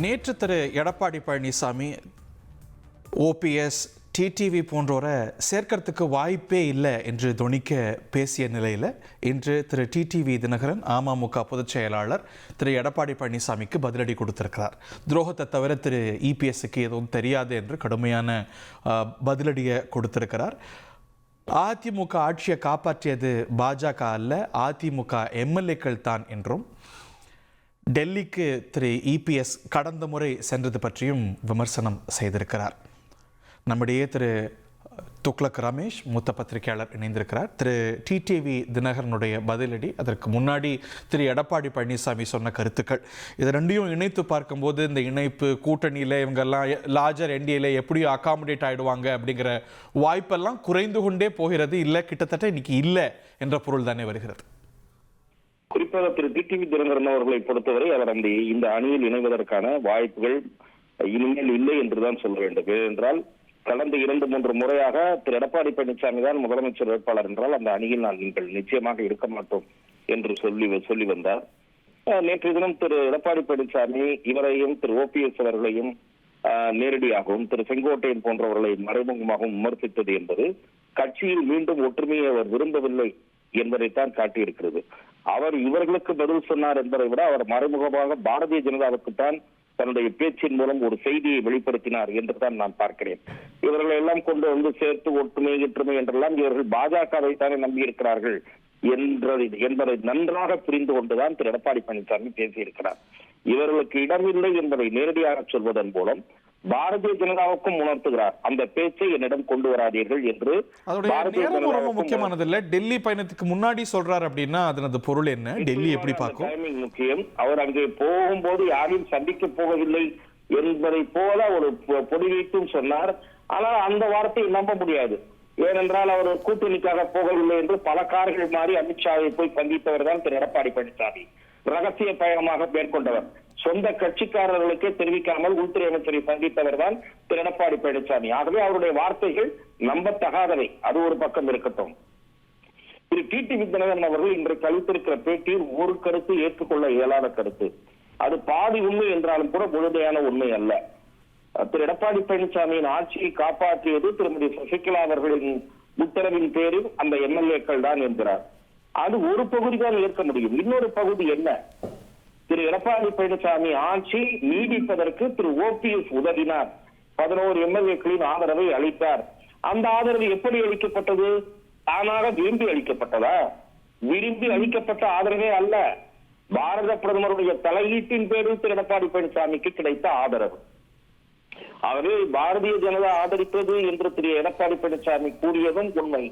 நேற்று திரு Edappadi Palaniswami OPS TTV போன்றோரை சேர்க்கறதுக்கு வாய்ப்பே இல்லை என்று தொனிக்க பேசிய நிலையில் இன்று திரு டிடிவி தினகரன் அமமுக பொதுச் செயலாளர் திரு எடப்பாடி பழனிசாமிக்கு பதிலடி கொடுத்திருக்கிறார். துரோகத்தை தவிர திரு இபிஎஸ்க்கு எதுவும் தெரியாது என்று கடுமையான பதிலடியை கொடுத்திருக்கிறார். அதிமுக ஆட்சியை காப்பாற்றியது பாஜக அல்ல, அதிமுக எம்எல்ஏக்கள் தான் என்றும், டெல்லிக்கு திரு இபிஎஸ் கடந்த முறை சென்றது பற்றியும் விமர்சனம் செய்திருக்கிறார். நம்முடைய திரு துக்ளக் ரமேஷ் மூத்த பத்திரிகையாளர் இணைந்திருக்கிறார். திரு டிடிவி தினகரனுடைய பதிலடி, அதற்கு முன்னாடி திரு எடப்பாடி பழனிசாமி சொன்ன கருத்துக்கள், இது ரெண்டையும் இணைத்து பார்க்கும்போது இந்த இணைப்பு கூட்டணியில் இவங்கெல்லாம் லார்ஜர் என்டிஏல எப்படியும் அகாமடேட் ஆகிடுவாங்க அப்படிங்கிற வாய்ப்பெல்லாம் குறைந்து கொண்டே போகிறது. இல்லை, கிட்டத்தட்ட இன்னைக்கு இல்லை என்ற பொருள் தானே வருகிறது. குறிப்பாக திரு டிடிவி தினகரன் அவர்களை பொறுத்தவரை அவர் இந்த அணியில் இணைவதற்கான வாய்ப்புகள் இனிமேல் இல்லை என்றுதான் சொல்ல வேண்டும். ஏனென்றால் கடந்த 2-3 முறையாக திரு எடப்பாடி பழனிசாமி தான் முதலமைச்சர் வேட்பாளர் என்றால் அந்த அணியில் நீங்கள் நிச்சயமாக இருக்க மாட்டோம் என்று சொல்லி வந்தார். நேற்று தினம் திரு எடப்பாடி பழனிசாமி இவரையும் திரு ஓபிஎஸ் அவர்களையும் நேரடியாகவும் திரு செங்கோட்டையன் போன்றவர்களை மறைமுகமாகவும் விமர்சித்தது என்பது கட்சியில் மீண்டும் ஒற்றுமையை அவர் விரும்பவில்லை என்பதைத்தான் காட்டியிருக்கிறது. அவர் இவர்களுக்கு பதில் சொன்னார் என்பதை விட அவர் மறைமுகமாக பாரதிய ஜனதாவுக்குத்தான் தன்னுடைய பேச்சின் மூலம் ஒரு செய்தியை வெளிப்படுத்தினார் என்றுதான் நான் பார்க்கிறேன். இவர்களை எல்லாம் கொண்டு வந்து சேர்த்து ஒற்றுமை என்றெல்லாம் இவர்கள் பாஜகவை தானே நம்பியிருக்கிறார்கள் என்பதை நன்றாக புரிந்து கொண்டுதான் திரு எடப்பாடி பழனிசாமி பேசியிருக்கிறார். இவர்களுக்கு இடமில்லை என்பதை நேரடியாக சொல்வதன் மூலம் பாரதிய ஜனதாவுக்கும் உணர்த்துகிறார், அந்த பேச்சை என்னிடம் கொண்டு வராதீர்கள் என்று. முக்கியமானது இல்ல, டெல்லி பயணத்துக்கு முன்னாடி சொல்றாரு அப்படின்னா அதனது பொருள் என்ன? டெல்லி எப்படி பார்க்கும்? டைமிங் முக்கியம். அவர் அங்கே போகும்போது யாரையும் சந்திக்க போவதில்லை என்பதை போல ஒரு பொடி வைத்தும் சொன்னார். ஆனால் அந்த வார்த்தையை நம்ப முடியாது. ஏனென்றால் அவர் கூட்டணிக்காக போகவில்லை என்று பல கார்கள் மாறி அமித்ஷாவை போய் சந்தித்தவர் தான் திரு எடப்பாடி பழனிசாமி. ரகசிய பயணமாக மேற்கொண்டவர். சொந்த கட்சிக்காரர்களுக்கே தெரிவிக்காமல் உள்துறை அமைச்சரை சந்தித்தவர் தான் திரு எடப்பாடி பழனிசாமி. ஆகவே அவருடைய வார்த்தைகள் நம்பத்தகாதவை. அது ஒரு பக்கம் இருக்கட்டும். திரு டிடிவி தினகரன் அவர்கள் இன்றைக்கு அளித்திருக்கிற பேட்டியில் ஒரு கருத்து ஏற்றுக்கொள்ள இயலாத கருத்து. அது பாதி உண்மை என்றாலும் கூட முழுமையான உண்மை அல்ல. திரு எடப்பாடி பழனிசாமியின் ஆட்சியை காப்பாற்றியது திருமதி சசிகலா அவர்களின் உத்தரவின் பேரில் அந்த எம்எல்ஏக்கள் தான் என்கிறார். அது ஒரு பகுதி தான் ஏற்க முடியும். இன்னொரு பகுதி என்ன? திரு எடப்பாடி பழனிசாமி ஆட்சி நீடிப்பதற்கு திரு ஓபிஎஸ் உதவினார், 11 எம்எல்ஏக்களின் ஆதரவை அளித்தார். அந்த ஆதரவு எப்படி அளிக்கப்பட்டது? தானாக விரும்பி அளிக்கப்பட்டதா? விரும்பி அளிக்கப்பட்ட ஆதரவே அல்ல, பாரத பிரதமருடைய தலையீட்டின் பேரில் திரு எடப்பாடி பழனிசாமிக்கு கிடைத்த ஆதரவு. ஆகவே பாரதிய ஜனதா ஆதரித்தது என்று திரு எடப்பாடி பழனிசாமி கூறியதும் உண்மை,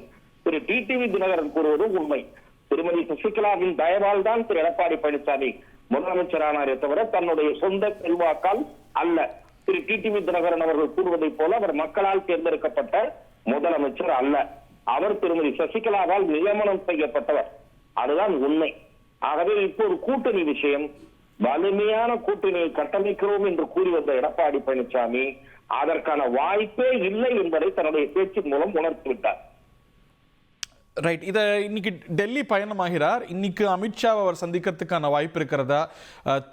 திரு டிடிவி தினகரன் கூறுவதும் உண்மை. திருமதி சசிகலாவின் தயவால் தான் திரு எடப்பாடி பழனிசாமி முதலமைச்சரானாரே தவிர தன்னுடைய சொந்த செல்வாக்கால் அல்ல. திரு டிடிவி தினகரன் அவர்கள் கூறுவதை போல அவர் மக்களால் தேர்ந்தெடுக்கப்பட்ட முதலமைச்சர் அல்ல. அவர் திருமதி சசிகலாவால் நியமனம் செய்யப்பட்டவர். அதுதான் உண்மை. ஆகவே இப்போது கூட்டணி விஷயம், வலிமையான கூட்டணியை கட்டமைக்கிறோம் என்று கூறி வந்த எடப்பாடி பழனிசாமி அதற்கான வாய்ப்பே இல்லை என்பதை தன்னுடைய பேச்சின் மூலம் உணர்த்திவிட்டார். ரைட். இதை இன்னைக்கு டெல்லி பயணமாகிறார். இன்னைக்கு அமித்ஷா அவர் சந்திக்கிறதுக்கான வாய்ப்பு இருக்கிறதா?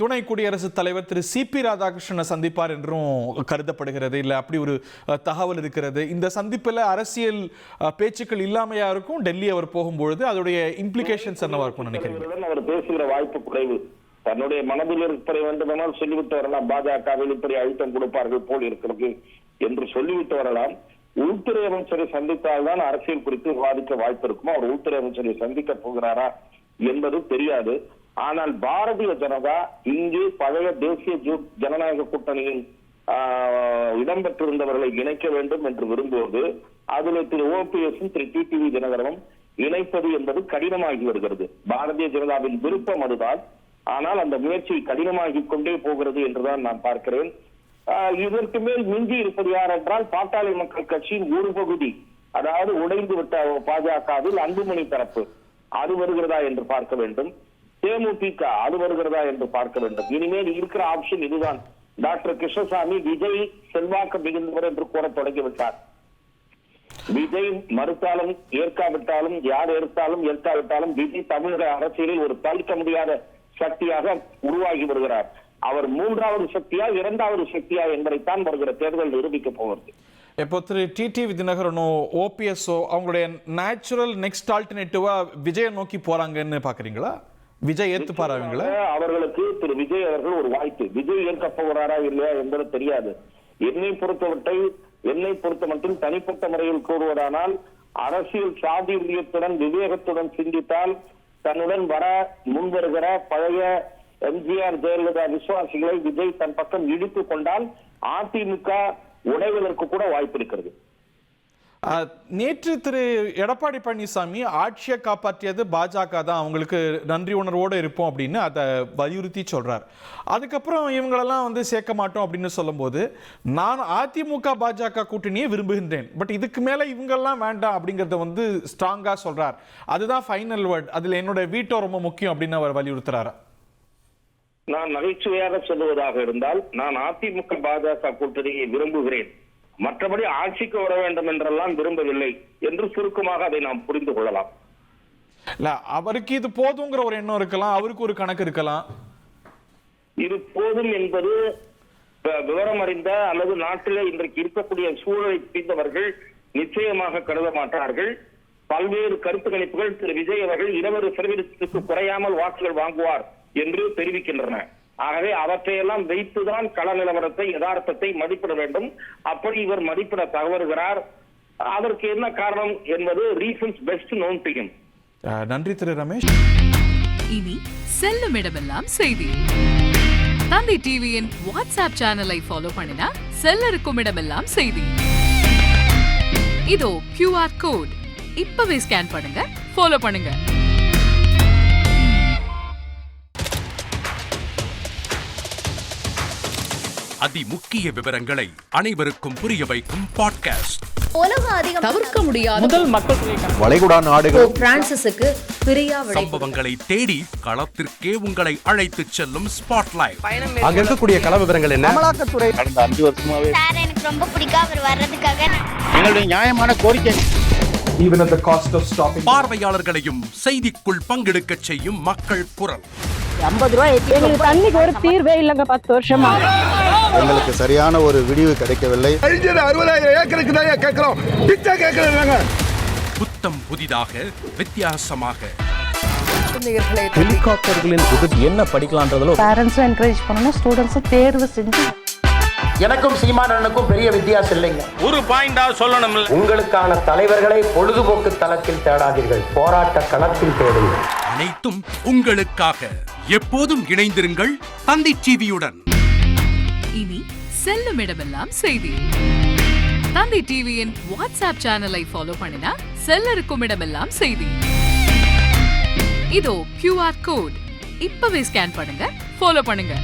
துணை குடியரசுத் தலைவர் திரு சிபி ராதாகிருஷ்ணனை சந்திப்பார் என்றும் கருதப்படுகிறது. இல்லை, அப்படி ஒரு தகவல் இருக்கிறது. இந்த சந்திப்பில் அரசியல் பேச்சுக்கள் இல்லாமையா இருக்கும் டெல்லி அவர் போகும்பொழுது? அதோடைய இம்ப்ளிகேஷன்ஸ் என்னவா இருக்கும் நினைக்கிறீங்க? அவர் பேசுகிற வாய்ப்பு குறைவு. தன்னுடைய மனதில் இருப்பதை வேண்டுமானால் சொல்லிவிட்டு வரலாம். பாஜகவில் இப்படி அழுத்தம் கொடுப்பார்கள் போல் இருக்கிறது என்று சொல்லிவிட்டு வரலாம். உள்துறை அமைச்சரை சந்தித்தால் தான் அரசியல் குறித்து விவாதிக்க வாய்ப்பு இருக்குமோ? அவர் உள்துறை அமைச்சரை சந்திக்க போகிறாரா என்பது தெரியாது. ஆனால் பாரதிய ஜனதா இங்கு பழைய தேசிய ஜனநாயக கூட்டணியில் இடம்பெற்றிருந்தவர்களை இணைக்க வேண்டும் என்று விரும்புவது, அதில் திரு ஓபிஎஸும் திரு டிடிவி தினகரனும் இணைப்பது என்பது கடினமாகி வருகிறது. பாரதிய ஜனதாவின் விருப்பம் அதுதான். ஆனால் அந்த முயற்சி கடினமாகி கொண்டே போகிறது என்றுதான் நான் பார்க்கிறேன். இதற்கு மேல் மிஞ்சி இருப்பது யார் என்றால் பாட்டாளி மக்கள் கட்சியின் ஒரு பகுதி, அதாவது உடைந்து விட்ட பாஜகவில் அன்புமணி தரப்பு, அது வருகிறதா என்று பார்க்க வேண்டும். தேமுதிக அது வருகிறதா என்று பார்க்க வேண்டும். இனிமேல் இருக்கிற ஆப்ஷன் இதுதான். டாக்டர் கிருஷ்ணசாமி விஜய் செல்வாக்கு மிகுந்தவர் என்று கூற தொடங்கிவிட்டார். விஜய் மறுத்தாலும் ஏற்காவிட்டாலும், யார் ஏற்காவிட்டாலும் விஜய் தமிழக அரசியலில் ஒரு தவிர்க்க முடியாத சக்தியாக உருவாகி வருகிறார். அவர் மூன்றாவது சக்தியா இரண்டாவது சக்தியா என்பதைத்தான் வருகிற தேர்தல் நிரூபிக்க போகிறது. இப்போ திரு டிடிவி தினகரனோ ஓபிஎஸ்ஓ அவங்களுடைய நேச்சுரல் நெக்ஸ்ட் ஆல்டர்னேட்டிவா விஜயை நோக்கி போறாங்கன்னு பாக்குறீங்களா? விஜய் ஏத்துப்பாரா அவங்கள? அவர்களுக்கு திரு விஜய் அவர்கள் ஒரு வாய்ப்பு. விஜய் ஏற்க போகிறாரா இல்லையா என்பது தெரியாது. என்னை பொறுத்த மட்டும் தனிப்பட்ட முறையில் கூறுவதானால், அரசியல் சாதுரியத்துடன் விவேகத்துடன் சிந்தித்தால் தன்னுடன் வர முன்வருகிற பழைய எம்ஜிஆர் ஜெயலலிதா விசுவாசிகளை விஜய் தன் பக்கம் இழுத்துக் கொண்டால் அதிமுக உடைவதற்கு கூட வாய்ப்பு இருக்கிறது. நேற்று திரு எடப்பாடி பழனிசாமி ஆட்சியை காப்பாற்றியது பாஜக தான், அவங்களுக்கு நன்றி உணர்வோடு இருப்போம் அப்படின்னு அதை வலியுறுத்தி சொல்றார். அதுக்கப்புறம் இவங்களெல்லாம் சேர்க்க மாட்டோம் அப்படின்னு சொல்லும்போது, நான் அதிமுக பாஜக கூட்டணியை விரும்புகின்றேன், பட் இதுக்கு மேல இவங்கெல்லாம் வேண்டாம் அப்படிங்கறத ஸ்ட்ராங்கா சொல்றார். அதுதான் ஃபைனல் வேர்ட், அதுல என்னோட வீட்டோ ரொம்ப முக்கியம் அப்படின்னு அவர் வலியுறுத்துறாரு. நான் நகைச்சுவையாக சொல்லுவதாக இருந்தால், நான் அதிமுக பாஜக கூட்டணியை விரும்புகிறேன், மற்றபடி ஆட்சிக்கு வர வேண்டும் என்றெல்லாம் விரும்பவில்லை என்று சுருக்கமாக அதை நாம் புரிந்து கொள்ளலாம். இல்ல, அவருக்கு இது போதுங்கிற ஒரு எண்ணம் இருக்கலாம், அவருக்கு ஒரு கணக்கு இருக்கலாம். இது போதும் என்பது விவரம் அறிந்த அல்லது நாட்டிலே இன்றைக்கு இருக்கக்கூடிய சூழலை புரிந்தவர்கள் நிச்சயமாக கருத மாட்டார்கள். பல்வேறு கருத்து கணிப்புகள் திரு விஜய் அவர்கள் 20% குறையாமல் வாக்குகள் வாங்குவார் என்று தெரிவிக்கின்றன. ஆகவே அவற்றையெல்லாம் வைத்துதான் கள நிலவரத்தை யதார்த்தத்தை மதிப்பிட வேண்டும். அப்படி இவர் மதிப்பிட தவறுகிறார். அதற்கு என்ன காரணம் என்பது reasons best known to him. நன்றி திரு ரமேஷ். இனி செல்லும் இடமெல்லாம் செய்தி. தந்தை டிவியின் வாட்ஸ்அப் சேனலை ஃபாலோ பண்ணினா செல்ல இருக்கும் இடமெல்லாம் செய்தி. இதோ QR கோட், இப்பவே ஸ்கேன் பண்ணுங்க, ஃபாலோ பண்ணுங்க. அதி முக்கிய விவரங்களை அனைவருக்கும் புரிய வைக்கும் பாட்காஸ்ட். தவிர்க்க முடியாத முதல் மக்கள் வளைகுடா நாடுகள் பிரான்சிஸுக்கு பிரியா சம்பவங்களை தேடி களத்திற்கே உங்களை அழைத்துச் செல்லும் ஸ்பாட்லைட். அங்க இருக்கக்கூடிய கள விவரங்கள் என்ன? அமலாக்கத்துறை கடந்த 5 வருஷமாவே சார் எனக்கு ரொம்ப பிடிக்கும் அவர் வர்றதுக்காக. எங்களுடைய நியாயமான கோரிக்கை. Even at the cost of stopping. பார்வையாளர்களையும் செய்திக்குள் பங்கெடுக்கச் செய்யும் மக்கள் குரல். 50 ரூபாய் எங்களுக்கு தண்ணிக்கு ஒரு தீர்வே இல்லங்க 10 வருஷமா. எங்களுக்கு சரியான ஒரு விடிவு கிடைக்கவில்லை. 60,000 ஏக்கருக்கு தான் கேட்கிறோம், பிச்சை கேட்கறாங்க. புத்தம் புதிதாக வித்தியாசமாக ஹெலிகாப்டர்களின் உதவி என்ன படிக்கலான்றதுல பேரண்ட்ஸும் என்கரேஜ் பண்ணணும், ஸ்டூடெண்ட்ஸும் தேர்வு செஞ்சு. எனக்கும் சீமானனுக்கும் பெரிய வித்தியாசம் இல்லைங்க. ஒரு பாயிண்டா சொல்லணும். உங்களுக்கான தலைவர்களை பொழுதுபோக்கு தளத்தில் தேடாதீர்கள், போராட்ட களத்தில் தேடுங்கள். அனைத்தும் உங்களுக்காக. எப்போதும் இணைந்திருங்கள் தந்தை டிவியுடன். இனி செல்லும் இடமெல்லாம் செய்தி. தந்தை டிவியின் வாட்ஸ்அப் சேனலை ஃபாலோ பண்ணினா செல்ல இருக்கும் இடமெல்லாம் செய்தி. இதோ QR கோட், இப்பவே ஸ்கேன் பண்ணுங்க, ஃபாலோ பண்ணுங்க.